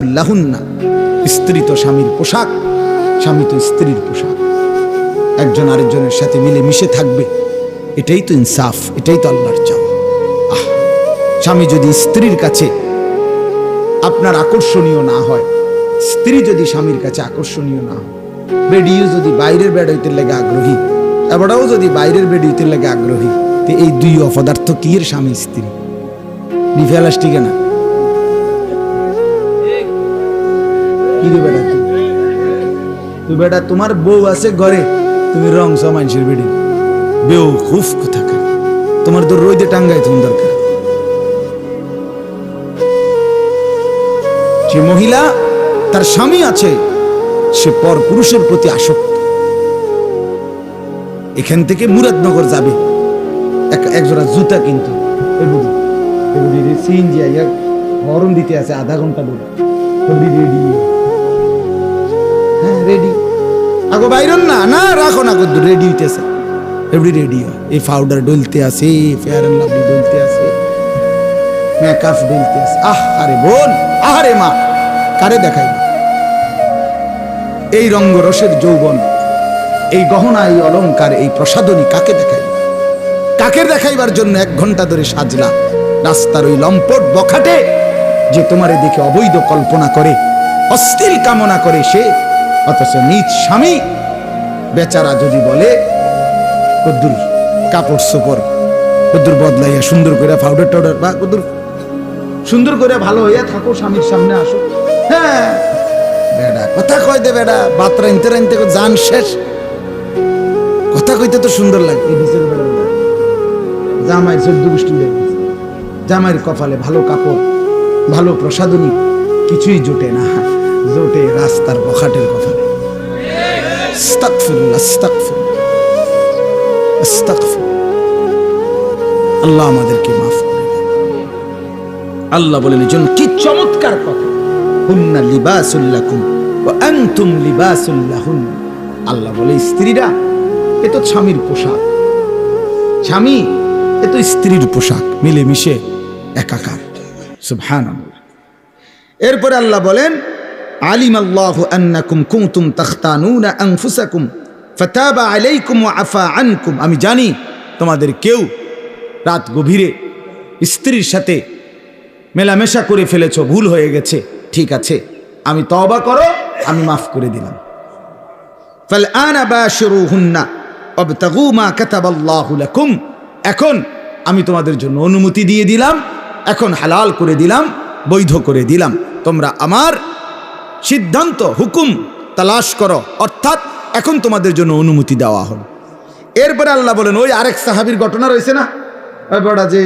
লাহুন্না, স্ত্রী তো স্বামীর পোশাক, স্বামী তো স্ত্রীর পোশাক। একজন আরেকজনের সাথে মিলে মিশে থাকবে, এটাই তো ইনসাফ, এটাই তো আল্লাহর চাওয়া। স্বামী যদি স্ত্রীর কাছে আপনার আকর্ষণীয় না হয়, স্ত্রী যদি স্বামীর কাছে আকর্ষণীয় না হয়, বেডিও যদি বাইরের বেড হইতে লেগে আগ্রহী, এবারও যদি বাইরের বেড হইতে লেগে আগ্রহী, তো এই দুই অপদার্থ কি এর স্বামী স্ত্রী ডিফেলাস ঠিক না? তুই বেটা তোমার বউ আছে ঘরে, তুমি রং মানুষের বেডি বেউ খুব কথা খায়, তোমার তো রোদে টাঙ্গাই তুমি দরকার। যে মহিলা তার স্বামী আছে, সে পর পুরুষের প্রতি আসক্ত। এখান থেকে মুরাদনগর যাবে একজোড়া জুতা কিন্তু হরণ দিতে আছে আধা ঘন্টা ধরে, রেডি। হ্যাঁ রেডি, আগো বাইরন না না রাখো না, রেডি হইতেছে, এভরি রেডি। এই পাউডার ডলতে আছে, ফেয়ার এন্ড লাভলি ডলতে আছে, মেকআপ ডলতে আছে। আরে বোন, আরে মা, কারে দেখাই এই রঙ্গরসের যৌবন, এই গহনা, এই অলংকার, এই প্রসাদনী কাকে দেখাই? কাকে দেখাইবার জন্য 1 ঘন্টা ধরে সাজলা? রাস্তার ওই লম্পট বখাটে যে তোমারে দেখে অবৈধ কল্পনা করে, অশ্লীল কামনা করে সে, অথচ নিজ স্বামী বেচারা যদি বলে কদ্দুর কাপড় চোপড় কদ্দুর বদলাইয়া সুন্দর করে পাউডার টাউডার বা কদ্দুর সুন্দর করে ভালো হইয়া থাকো, স্বামীর সামনে আসো। হ্যাঁ বেড়া কথা কয় দে, বেড়া বাত রাইনতে রাইনতে জান শেষ, কথা কইতে তো সুন্দর লাগে। জামাই 14 গোষ্ঠী জামাইয়ের কপালে ভালো কাপড়, ভালো প্রসাদনী কিছুই জোটে না, জোটে রাস্তার বখাটের কপালে। আস্তাগফিরুল্লাহ, আস্তাগফিরুল্লাহ, আস্তাগফিরুল্লাহ। আল্লাহ আমাদেরকে মাফ করে দেন। আল্লাহ বলেন এজন্য কি চমৎকার কথা, হুন্না লিবাসুল লাকুম ওয়া আনতুম লিবাসুল লাহুন। আল্লাহ বলে স্ত্রীরা এ তো স্বামীর পোশাক, স্বামী এ তো স্ত্রীর পোশাক, মিলে মিশে একাকার। সুবহানাল্লাহ। এরপরে আল্লাহ বলেন আলিমাল্লাহু আন্নাকুম কুনতুম তাখতানুনা আনফুসাকুম ফাতাবা আলাইকুম ওয়া আফা আনকুম। আমি জানি তোমাদের কেউ রাত গভীরে স্ত্রীর সাথে মেলামেশা করে ফেলেছো, ভুল হয়ে গেছে, ঠিক আছে, আমি তওবা করো, আমি মাফ করে দিলাম। ফালআনা বাশিরুহুন্না ওয়াবতাগু মা কাতাবাল্লাহু লাকুম। এখন আমি তোমাদের জন্য অনুমতি দিয়ে দিলাম, এখন হালাল করে দিলাম, বৈধ করে দিলাম, তোমরা আমার সিদ্ধান্ত হুকুম তালাশ করো, অর্থাৎ এখন তোমাদের জন্য অনুমতি দেওয়া হল। এরপরে আল্লাহ বলেন ওই আরেক সাহাবীর ঘটনা রয়েছে না, বড় যে